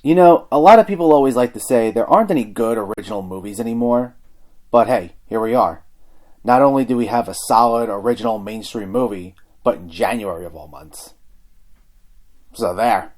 You know, a lot of people always like to say there aren't any good original movies anymore, but hey, here we are. Not only do we have a solid original mainstream movie, but in January of all months. So there.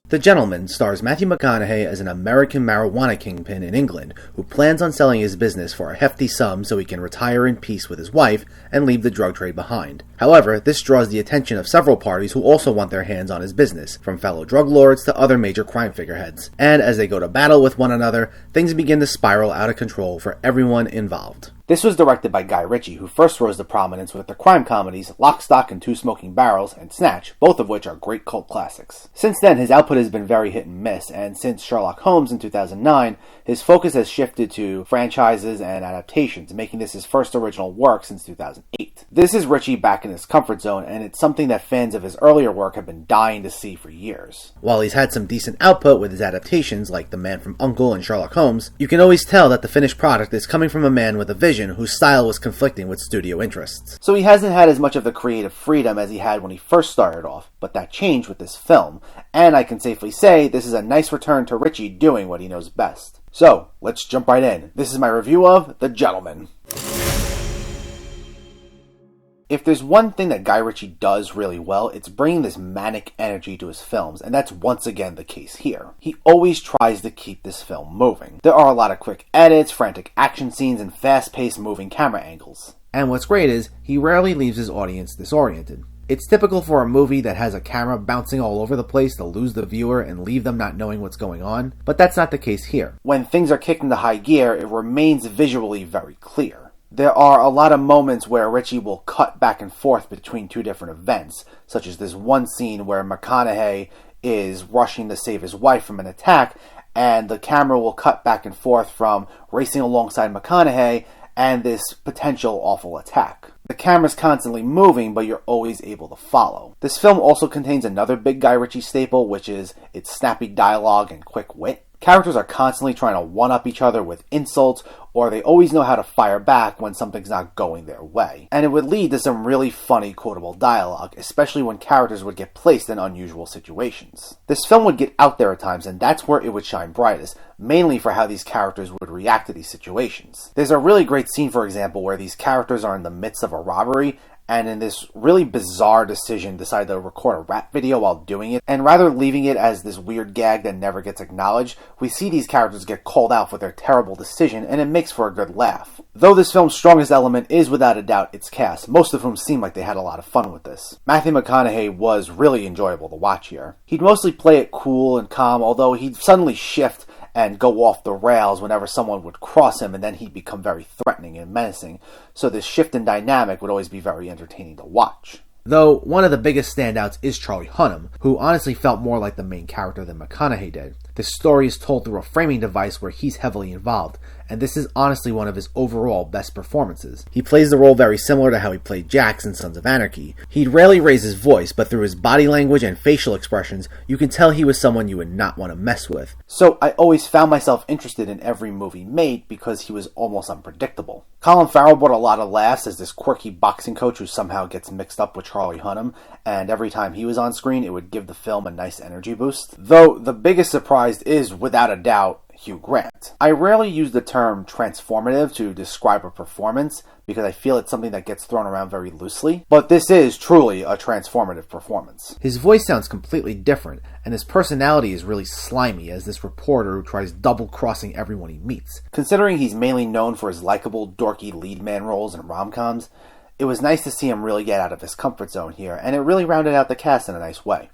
The Gentleman stars Matthew McConaughey as an American marijuana kingpin in England who plans on selling his business for a hefty sum so he can retire in peace with his wife and leave the drug trade behind. However, this draws the attention of several parties who also want their hands on his business, from fellow drug lords to other major crime figureheads. And as they go to battle with one another, things begin to spiral out of control for everyone involved. This was directed by Guy Ritchie, who first rose to prominence with the crime comedies Lock, Stock, and Two Smoking Barrels and Snatch, both of which are great cult classics. Since then, his output has been very hit and miss, and since Sherlock Holmes in 2009, his focus has shifted to franchises and adaptations, making this his first original work since 2008. This is Ritchie back in his comfort zone, and it's something that fans of his earlier work have been dying to see for years. While he's had some decent output with his adaptations, like The Man from U.N.C.L.E. and Sherlock Holmes, you can always tell that the finished product is coming from a man with a vision whose style was conflicting with studio interests. So he hasn't had as much of the creative freedom as he had when he first started off, but that changed with this film, and I can safely say this is a nice return to Ritchie doing what he knows best. So, let's jump right in. This is my review of The Gentleman. If there's one thing that Guy Ritchie does really well, it's bringing this manic energy to his films, and that's once again the case here. He always tries to keep this film moving. There are a lot of quick edits, frantic action scenes, and fast-paced moving camera angles. And what's great is, he rarely leaves his audience disoriented. It's typical for a movie that has a camera bouncing all over the place to lose the viewer and leave them not knowing what's going on, but that's not the case here. When things are kicked into high gear, it remains visually very clear. There are a lot of moments where Ritchie will cut back and forth between two different events, such as this one scene where McConaughey is rushing to save his wife from an attack, and the camera will cut back and forth from racing alongside McConaughey and this potential awful attack. The camera's constantly moving, but you're always able to follow. This film also contains another big Guy Ritchie staple, which is its snappy dialogue and quick wit. Characters are constantly trying to one-up each other with insults, or they always know how to fire back when something's not going their way. And it would lead to some really funny, quotable dialogue, especially when characters would get placed in unusual situations. This film would get out there at times, and that's where it would shine brightest, mainly for how these characters would react to these situations. There's a really great scene, for example, where these characters are in the midst of a robbery, and in this really bizarre decision decide to record a rap video while doing it, and rather than leaving it as this weird gag that never gets acknowledged, we see these characters get called out for their terrible decision, and it makes for a good laugh. Though this film's strongest element is without a doubt its cast, most of whom seem like they had a lot of fun with this. Matthew McConaughey was really enjoyable to watch here. He'd mostly play it cool and calm, although he'd suddenly shift and go off the rails whenever someone would cross him, and then he'd become very threatening and menacing. So this shift in dynamic would always be very entertaining to watch. Though one of the biggest standouts is Charlie Hunnam, who honestly felt more like the main character than McConaughey did. This story is told through a framing device where he's heavily involved, and this is honestly one of his overall best performances. He plays the role very similar to how he played Jax in Sons of Anarchy. He'd rarely raise his voice, but through his body language and facial expressions, you can tell he was someone you would not want to mess with. So I always found myself interested in every movie made because he was almost unpredictable. Colin Farrell brought a lot of laughs as this quirky boxing coach who somehow gets mixed up with Charlie Hunnam, and every time he was on screen, it would give the film a nice energy boost. Though the biggest surprise is, without a doubt, Hugh Grant. I rarely use the term transformative to describe a performance because I feel it's something that gets thrown around very loosely, but this is truly a transformative performance. His voice sounds completely different, and his personality is really slimy as this reporter who tries double-crossing everyone he meets. Considering he's mainly known for his likable, dorky lead man roles in rom-coms, it was nice to see him really get out of his comfort zone here, and it really rounded out the cast in a nice way.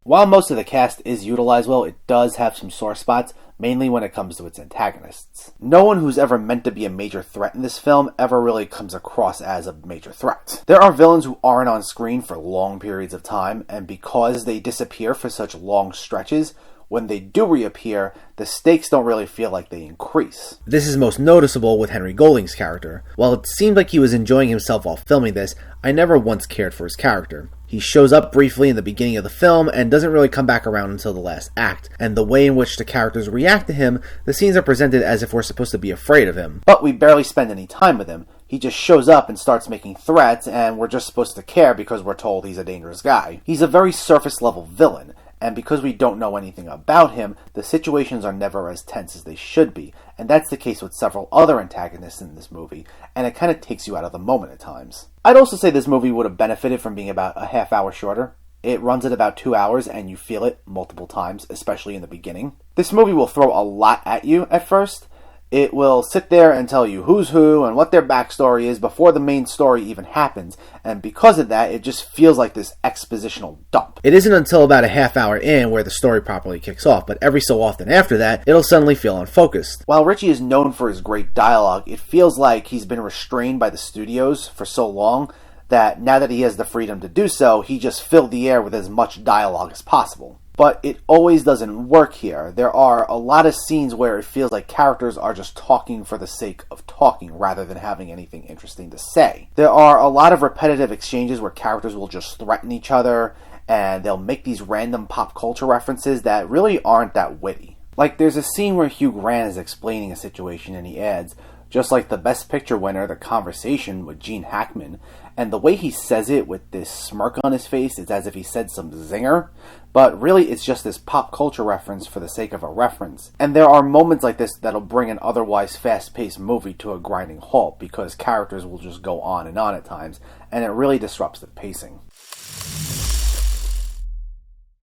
While most of the cast is utilized well, it does have some sore spots, mainly when it comes to its antagonists. No one who's ever meant to be a major threat in this film ever really comes across as a major threat. There are villains who aren't on screen for long periods of time, and because they disappear for such long stretches, when they do reappear, the stakes don't really feel like they increase. This is most noticeable with Henry Golding's character. While it seemed like he was enjoying himself while filming this, I never once cared for his character. He shows up briefly in the beginning of the film and doesn't really come back around until the last act, and the way in which the characters react to him, the scenes are presented as if we're supposed to be afraid of him. But we barely spend any time with him. He just shows up and starts making threats, and we're just supposed to care because we're told he's a dangerous guy. He's a very surface-level villain, and because we don't know anything about him, the situations are never as tense as they should be, and that's the case with several other antagonists in this movie, and it kind of takes you out of the moment at times. I'd also say this movie would have benefited from being about a half hour shorter. It runs at about 2 hours, and you feel it multiple times, especially in the beginning. This movie will throw a lot at you at first. It will sit there and tell you who's who and what their backstory is before the main story even happens, and because of that, it just feels like this expositional dump. It isn't until about a half hour in where the story properly kicks off, but every so often after that, it'll suddenly feel unfocused. While Ritchie is known for his great dialogue, it feels like he's been restrained by the studios for so long that now that he has the freedom to do so, he just filled the air with as much dialogue as possible. But it always doesn't work here. There are a lot of scenes where it feels like characters are just talking for the sake of talking rather than having anything interesting to say. There are a lot of repetitive exchanges where characters will just threaten each other and they'll make these random pop culture references that really aren't that witty. Like there's a scene where Hugh Grant is explaining a situation and he adds, just like the Best Picture winner, The Conversation with Gene Hackman, and the way he says it with this smirk on his face is as if he said some zinger, but really it's just this pop culture reference for the sake of a reference. And there are moments like this that'll bring an otherwise fast-paced movie to a grinding halt because characters will just go on and on at times, and it really disrupts the pacing.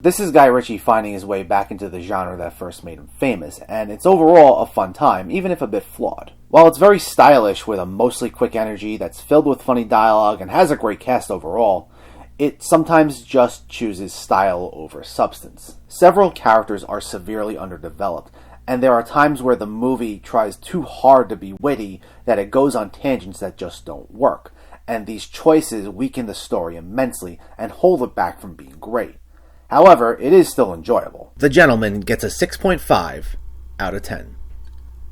This is Guy Ritchie finding his way back into the genre that first made him famous, and it's overall a fun time, even if a bit flawed. While it's very stylish with a mostly quick energy that's filled with funny dialogue and has a great cast overall, it sometimes just chooses style over substance. Several characters are severely underdeveloped, and there are times where the movie tries too hard to be witty that it goes on tangents that just don't work, and these choices weaken the story immensely and hold it back from being great. However, it is still enjoyable. The Gentleman gets a 6.5 out of 10.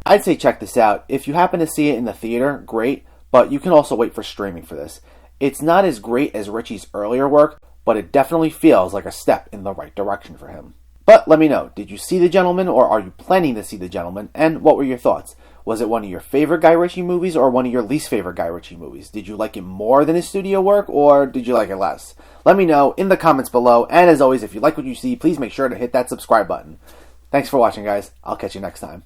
I'd say check this out. If you happen to see it in the theater, great, but you can also wait for streaming for this. It's not as great as Ritchie's earlier work, but it definitely feels like a step in the right direction for him. But let me know, did you see The Gentleman, or are you planning to see The Gentleman, and what were your thoughts? Was it one of your favorite Guy Ritchie movies, or one of your least favorite Guy Ritchie movies? Did you like it more than his studio work, or did you like it less? Let me know in the comments below, and as always, if you like what you see, please make sure to hit that subscribe button. Thanks for watching, guys. I'll catch you next time.